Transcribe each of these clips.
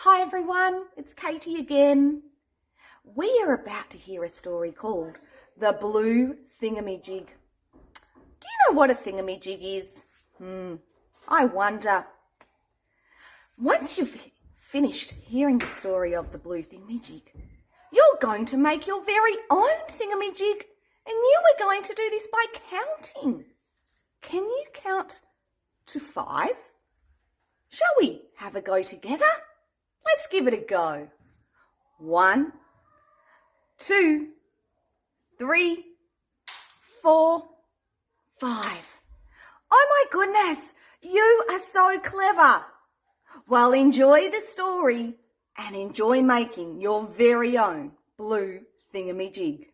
Hi everyone, it's Katie again. We are about to hear a story called The Blue Thingamajig. Do you know what a thingamajig is? I wonder. Once you've finished hearing the story of the blue thingamajig, you're going to make your very own thingamajig, and you are going to do this by counting. Can you count to 5? Shall we have a go together? Let's give it a go. 1, 2, 3, 4, 5. Oh my goodness, you are so clever. Well, enjoy the story and enjoy making your very own blue thingamajig.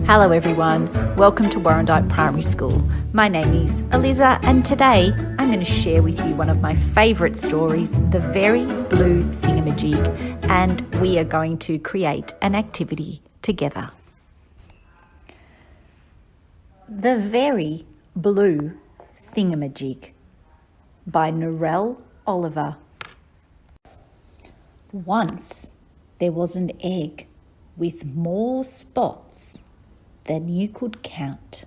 Hello everyone, welcome to Warrandyte Primary School. My name is Eliza and today I'm going to share with you one of my favourite stories, The Very Blue Thingamajig, and we are going to create an activity together. The Very Blue Thingamajig by Narelle Oliver. Once there was an egg with more spots than you could count.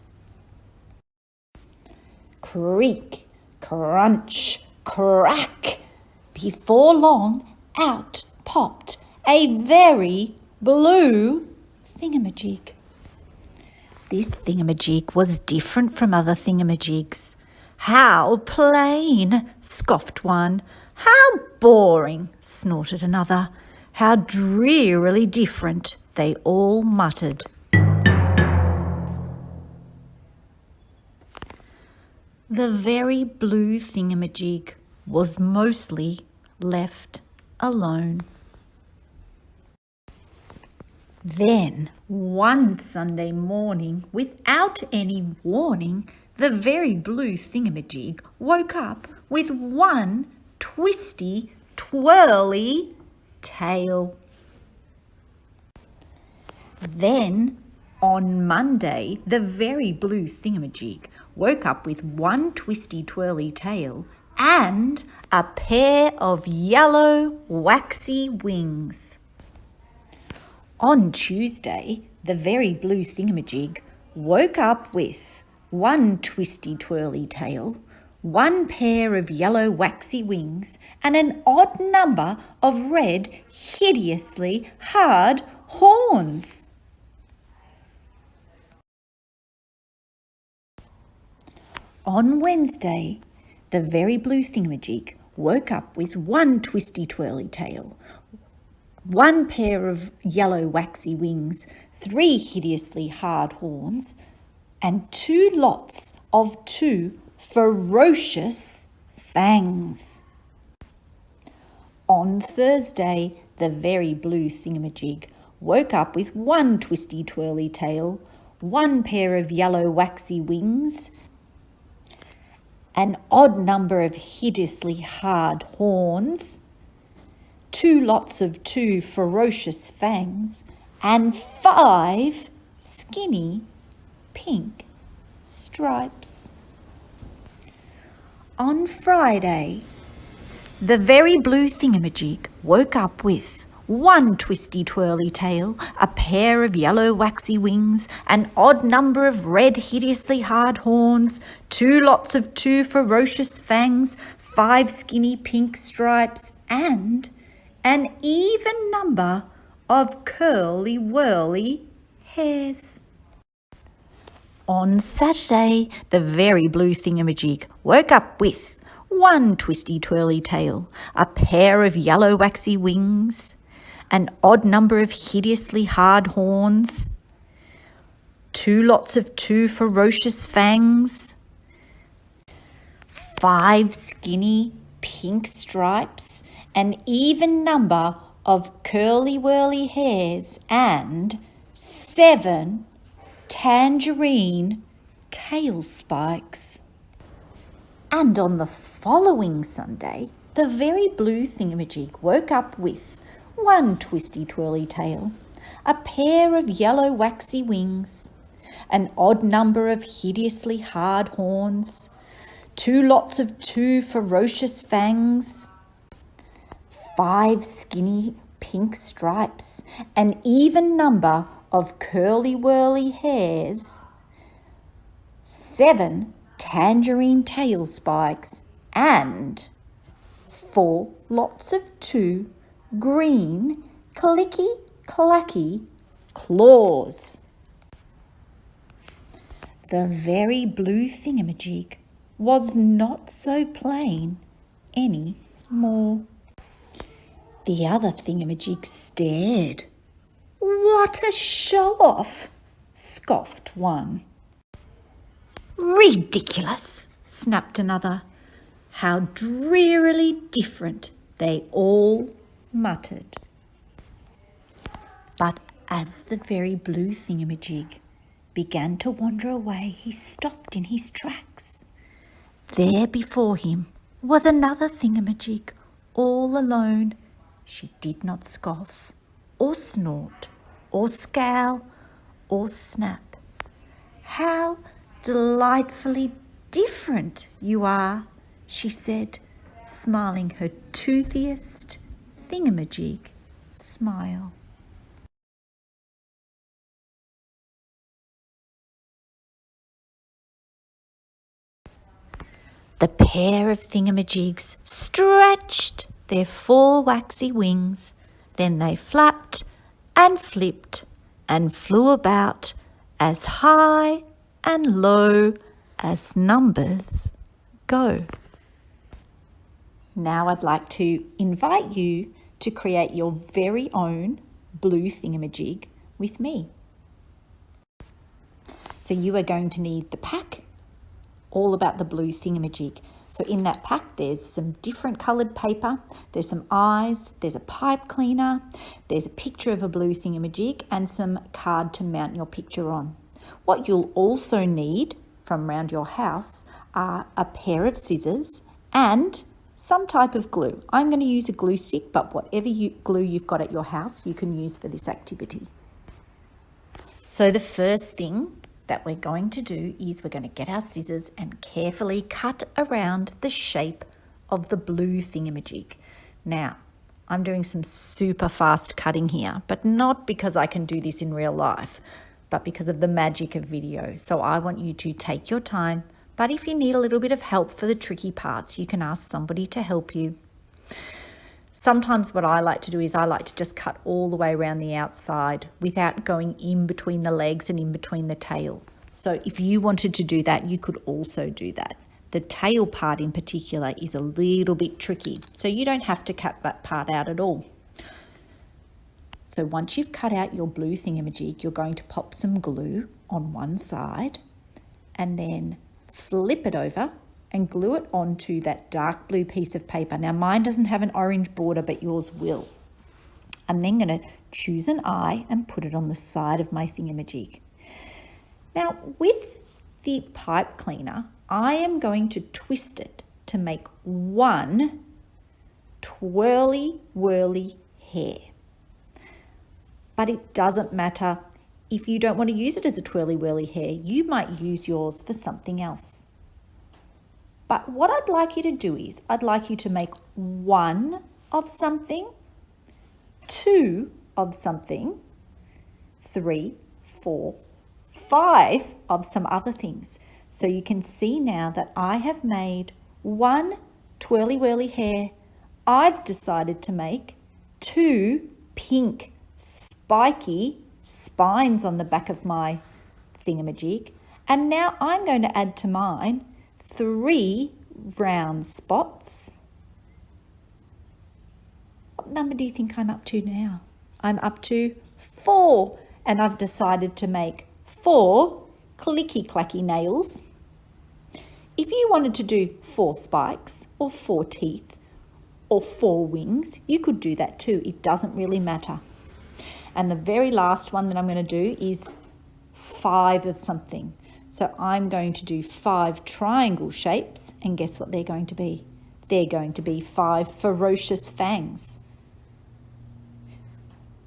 Creak, crunch, crack. Before long, out popped a very blue thingamajig. This thingamajig was different from other thingamajigs. How plain, scoffed one. How boring, snorted another. How drearily different, they all muttered. The very blue thingamajig was mostly left alone. Then, one Sunday morning, without any warning, the very blue thingamajig woke up with one twisty, twirly tail. Then, on Monday, the very blue thingamajig woke up with one twisty twirly tail and a pair of yellow waxy wings. On Tuesday, the very blue thingamajig woke up with one twisty twirly tail, one pair of yellow waxy wings, and an odd number of red, hideously hard horns. On Wednesday, the very blue thingamajig woke up with one twisty twirly tail, one pair of yellow waxy wings, 3 hideously hard horns, and 2 lots of 2 ferocious fangs. On Thursday, the very blue thingamajig woke up with one twisty twirly tail, one pair of yellow waxy wings, an odd number of hideously hard horns, 2 lots of 2 ferocious fangs, and 5 skinny pink stripes. On Friday, the very blue thingamajig woke up with one twisty twirly tail, a pair of yellow waxy wings, an odd number of red hideously hard horns, 2 lots of 2 ferocious fangs, 5 skinny pink stripes, and an even number of curly-whirly hairs. On Saturday, the very blue thingamajig woke up with one twisty twirly tail, a pair of yellow waxy wings, an odd number of hideously hard horns, 2 lots of 2 ferocious fangs, 5 skinny pink stripes, an even number of curly-whirly hairs, and 7 tangerine tail spikes. And on the following Sunday, the very blue thingamajig woke up with one twisty twirly tail, a pair of yellow waxy wings, an odd number of hideously hard horns, 2 lots of 2 ferocious fangs, 5 skinny pink stripes, an even number of curly-whirly hairs, 7 tangerine tail spikes, and 4 lots of 2 green clicky-clacky claws. The very blue thingamajig was not so plain any more. The other thingamajig stared. "What a show-off!" scoffed one. "Ridiculous!" snapped another. How drearily different, they all muttered. But as the very blue thingamajig began to wander away, he stopped in his tracks. There before him was another thingamajig, all alone. She did not scoff, or snort, or scowl, or snap. "How delightfully different you are," she said, smiling her toothiest thingamajig smile. The pair of thingamajigs stretched their 4 waxy wings, then they flapped and flipped and flew about as high and low as numbers go. Now I'd like to invite you to create your very own blue thingamajig with me. So you are going to need the pack, all about the blue thingamajig. So in that pack, there's some different coloured paper, there's some eyes, there's a pipe cleaner, there's a picture of a blue thingamajig, and some card to mount your picture on. What you'll also need from around your house are a pair of scissors and some type of glue. I'm going to use a glue stick, but whatever glue you've got at your house, you can use for this activity. So the first thing that we're going to do is we're going to get our scissors and carefully cut around the shape of the blue thingamajig. Now, I'm doing some super fast cutting here, but not because I can do this in real life, but because of the magic of video. So I want you to take your time, but if you need a little bit of help for the tricky parts, you can ask somebody to help you. Sometimes what I like to do is I like to just cut all the way around the outside without going in between the legs and in between the tail. So if you wanted to do that, you could also do that. The tail part in particular is a little bit tricky, so you don't have to cut that part out at all. So once you've cut out your blue thingamajig, you're going to pop some glue on one side and then flip it over and glue it onto that dark blue piece of paper. Now mine doesn't have an orange border, but yours will. I'm then going to choose an eye and put it on the side of my thingamajig. Now with the pipe cleaner, I am going to twist it to make one twirly whirly hair. But it doesn't matter if you don't want to use it as a twirly whirly hair. You might use yours for something else. But what I'd like you to do is I'd like you to make 1 of something, 2 of something, 3, 4, 5 of some other things. So you can see now that I have made 1 twirly whirly hair. I've decided to make 2 pink spiky spines on the back of my thingamajig. And now I'm going to add to mine 3 round spots. What number do you think I'm up to now? I'm up to 4, and I've decided to make 4 clicky-clacky nails. If you wanted to do 4 spikes or 4 teeth or 4 wings, you could do that too. It doesn't really matter. And the very last one that I'm going to do is 5 of something. So I'm going to do 5 triangle shapes, and guess what they're going to be? They're going to be 5 ferocious fangs.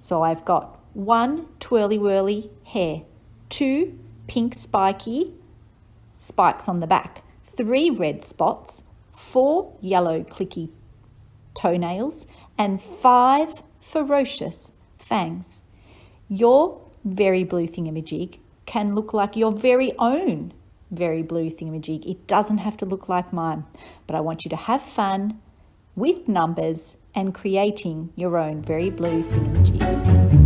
So I've got 1 twirly whirly hair, 2 pink spiky spikes on the back, 3 red spots, 4 yellow clicky toenails, and 5 ferocious fangs. Your very blue thingamajig can look like your very own very blue thingamajig. It doesn't have to look like mine, but I want you to have fun with numbers and creating your own very blue thingamajig.